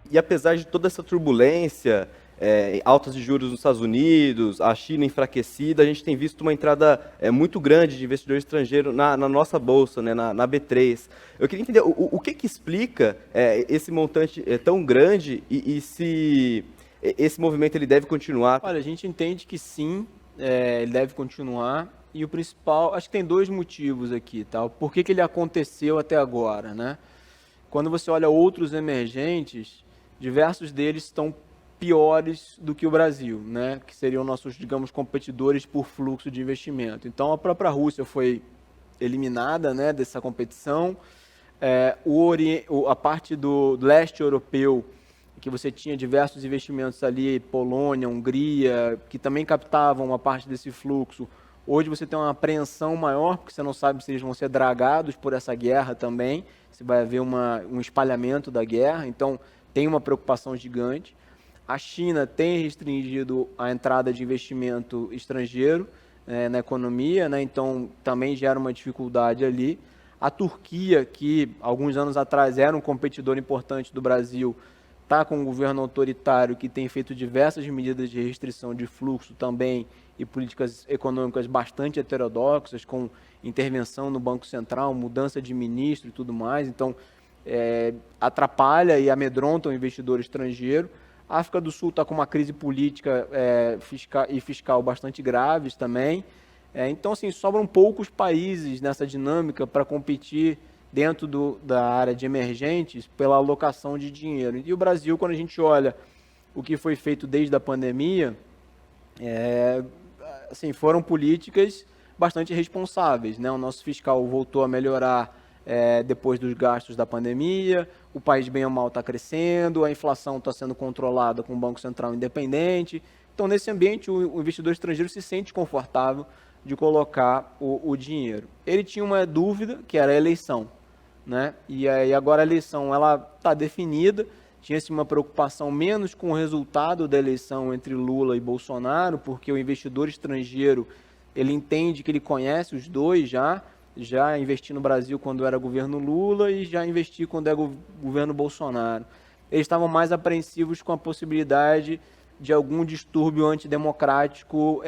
E apesar de toda essa turbulência, altas de juros nos Estados Unidos, a China enfraquecida, a gente tem visto uma entrada muito grande de investidor estrangeiro na nossa bolsa, né, na B3. Eu queria entender o que explica esse montante tão grande e se esse movimento ele deve continuar. Olha, a gente entende que sim, ele deve continuar. E o principal, acho que tem dois motivos aqui, tá? Por que ele aconteceu até agora, né? Quando você olha outros emergentes, diversos deles estão piores do que o Brasil, né? Que seriam nossos, digamos, competidores por fluxo de investimento. Então, a própria Rússia foi eliminada, né, dessa competição. A parte do leste europeu, que você tinha diversos investimentos ali, Polônia, Hungria, que também captavam uma parte desse fluxo. Hoje você tem uma apreensão maior, porque você não sabe se eles vão ser dragados por essa guerra também, se vai haver um espalhamento da guerra, então tem uma preocupação gigante. A China tem restringido a entrada de investimento estrangeiro na economia, né? Então também gera uma dificuldade ali. A Turquia, que alguns anos atrás era um competidor importante do Brasil, está com um governo autoritário que tem feito diversas medidas de restrição de fluxo também e políticas econômicas bastante heterodoxas, com intervenção no Banco Central, mudança de ministro e tudo mais. Então, atrapalha e amedronta o investidor estrangeiro. A África do Sul está com uma crise política fiscal bastante graves também. Então, assim, sobram poucos países nessa dinâmica para competir dentro da área de emergentes pela alocação de dinheiro. E o Brasil, quando a gente olha o que foi feito desde a pandemia, assim, foram políticas bastante responsáveis, né? O nosso fiscal voltou a melhorar depois dos gastos da pandemia, o país bem ou mal está crescendo, a inflação está sendo controlada com o Banco Central independente. Então, nesse ambiente, o investidor estrangeiro se sente confortável de colocar o dinheiro. Ele tinha uma dúvida, que era a eleição, né? E aí agora a eleição ela está definida, tinha-se uma preocupação menos com o resultado da eleição entre Lula e Bolsonaro, porque o investidor estrangeiro ele entende que ele conhece os dois já investi no Brasil quando era governo Lula e já investi quando é governo Bolsonaro. Eles estavam mais apreensivos com a possibilidade de algum distúrbio antidemocrático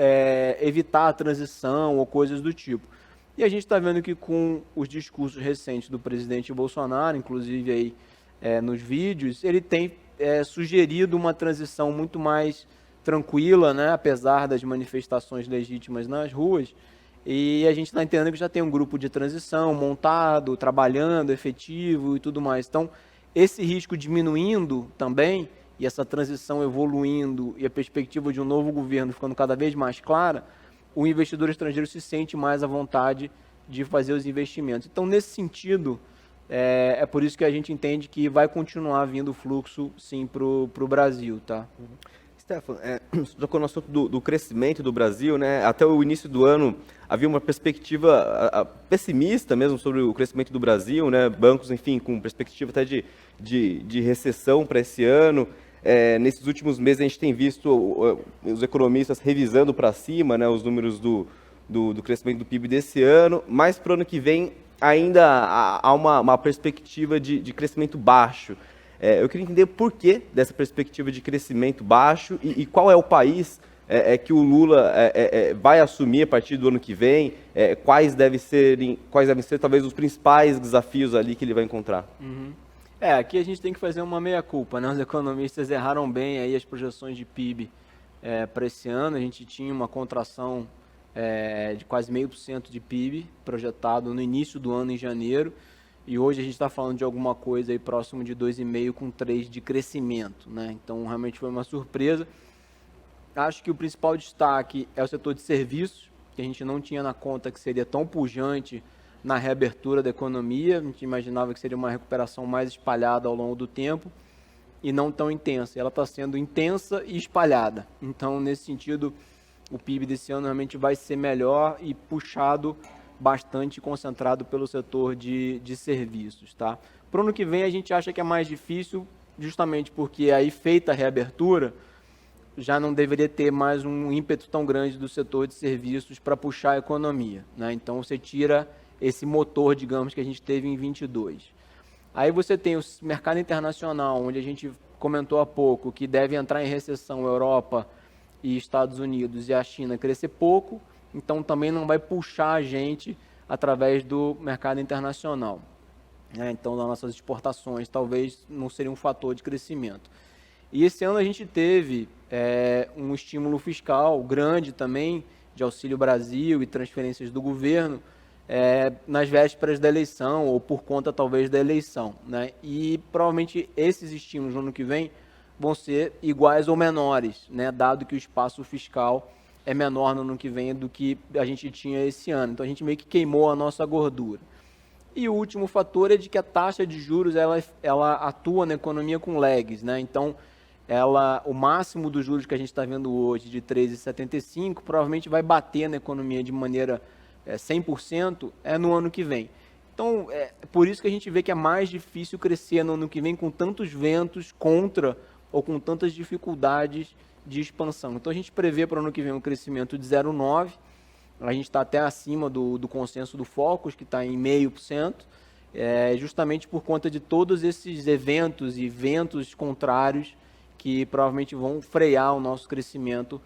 evitar a transição ou coisas do tipo. E a gente está vendo que com os discursos recentes do presidente Bolsonaro, inclusive aí nos vídeos, ele tem sugerido uma transição muito mais tranquila, né, apesar das manifestações legítimas nas ruas. E a gente está entendendo que já tem um grupo de transição montado, trabalhando, efetivo e tudo mais. Então, esse risco diminuindo também, e essa transição evoluindo, e a perspectiva de um novo governo ficando cada vez mais clara, o investidor estrangeiro se sente mais à vontade de fazer os investimentos. Então, nesse sentido, é por isso que a gente entende que vai continuar vindo fluxo, sim, para o Brasil, tá? Stefano, você tocou no assunto do crescimento do Brasil, né? Até o início do ano havia uma perspectiva pessimista mesmo sobre o crescimento do Brasil, né? Bancos, enfim, com perspectiva até de recessão para esse ano. Nesses últimos meses a gente tem visto os economistas revisando para cima, né, os números do crescimento do PIB desse ano, mas para o ano que vem ainda há uma perspectiva de crescimento baixo. Eu queria entender por que dessa perspectiva de crescimento baixo e qual é o país que o Lula vai assumir a partir do ano que vem, quais devem ser talvez os principais desafios ali que ele vai encontrar. Uhum. Aqui a gente tem que fazer uma meia-culpa, né? Os economistas erraram bem aí as projeções de PIB para esse ano. A gente tinha uma contração de quase 0,5% de PIB projetado no início do ano, em janeiro, e hoje a gente está falando de alguma coisa aí próximo de 2,5% com 3% de crescimento, né? Então realmente foi uma surpresa. Acho que o principal destaque é o setor de serviços, que a gente não tinha na conta que seria tão pujante na reabertura da economia. A gente imaginava que seria uma recuperação mais espalhada ao longo do tempo e não tão intensa. Ela está sendo intensa e espalhada. Então, nesse sentido, o PIB desse ano realmente vai ser melhor e puxado bastante, concentrado pelo setor de serviços, tá? Para o ano que vem, a gente acha que é mais difícil, justamente porque aí, feita a reabertura, já não deveria ter mais um ímpeto tão grande do setor de serviços para puxar a economia, né? Então, você tira esse motor, digamos, que a gente teve em 22. Aí você tem o mercado internacional, onde a gente comentou há pouco que deve entrar em recessão a Europa e Estados Unidos e a China crescer pouco, então também não vai puxar a gente através do mercado internacional. Então, nas nossas exportações, talvez não seria um fator de crescimento. E esse ano a gente teve um estímulo fiscal grande também, de Auxílio Brasil e transferências do governo, nas vésperas da eleição, ou por conta talvez da eleição, né? E provavelmente esses estímulos no ano que vem vão ser iguais ou menores, né? Dado que o espaço fiscal é menor no ano que vem do que a gente tinha esse ano. Então a gente meio que queimou a nossa gordura. E o último fator é de que a taxa de juros ela atua na economia com lags, né? Então o máximo dos juros que a gente está vendo hoje, de 3,75, provavelmente vai bater na economia de maneira 100% no ano que vem. Então, por isso que a gente vê que é mais difícil crescer no ano que vem com tantos ventos contra ou com tantas dificuldades de expansão. Então, a gente prevê para o ano que vem um crescimento de 0,9%, a gente está até acima do consenso do Focus, que está em 0,5%, justamente por conta de todos esses eventos e ventos contrários que provavelmente vão frear o nosso crescimento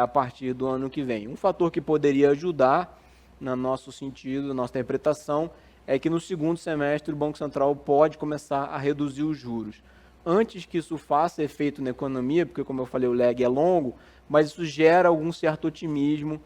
a partir do ano que vem. Um fator que poderia ajudar, no nosso sentido, na nossa interpretação, é que no segundo semestre o Banco Central pode começar a reduzir os juros. Antes que isso faça efeito na economia, porque, como eu falei, o lag é longo, mas isso gera algum certo otimismo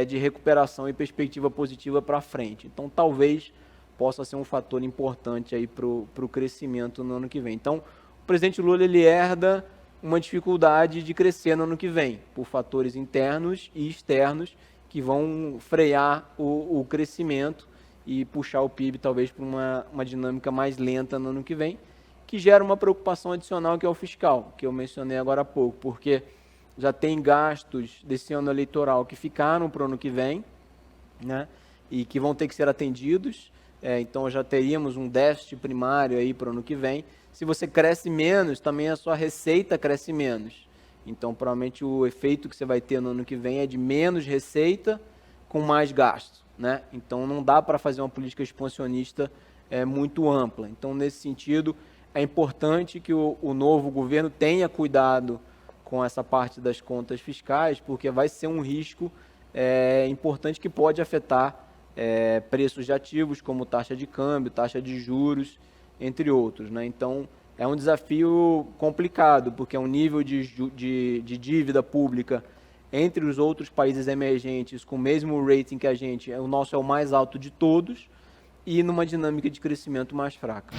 de recuperação e perspectiva positiva para frente. Então, talvez possa ser um fator importante aí para o crescimento no ano que vem. Então, o presidente Lula ele herda uma dificuldade de crescer no ano que vem, por fatores internos e externos que vão frear o crescimento e puxar o PIB talvez para uma dinâmica mais lenta no ano que vem, que gera uma preocupação adicional que é o fiscal, que eu mencionei agora há pouco, porque já tem gastos desse ano eleitoral que ficaram para o ano que vem, né, e que vão ter que ser atendidos, então já teríamos um déficit primário aí para o ano que vem. Se você cresce menos, também a sua receita cresce menos. Então, provavelmente, o efeito que você vai ter no ano que vem é de menos receita com mais gasto, né? Então, não dá para fazer uma política expansionista muito ampla. Então, nesse sentido, é importante que o novo governo tenha cuidado com essa parte das contas fiscais, porque vai ser um risco importante que pode afetar preços de ativos, como taxa de câmbio, taxa de juros, entre outros, né? Então, é um desafio complicado, porque é um nível de dívida pública entre os outros países emergentes com o mesmo rating que a gente, o nosso é o mais alto de todos, e numa dinâmica de crescimento mais fraca.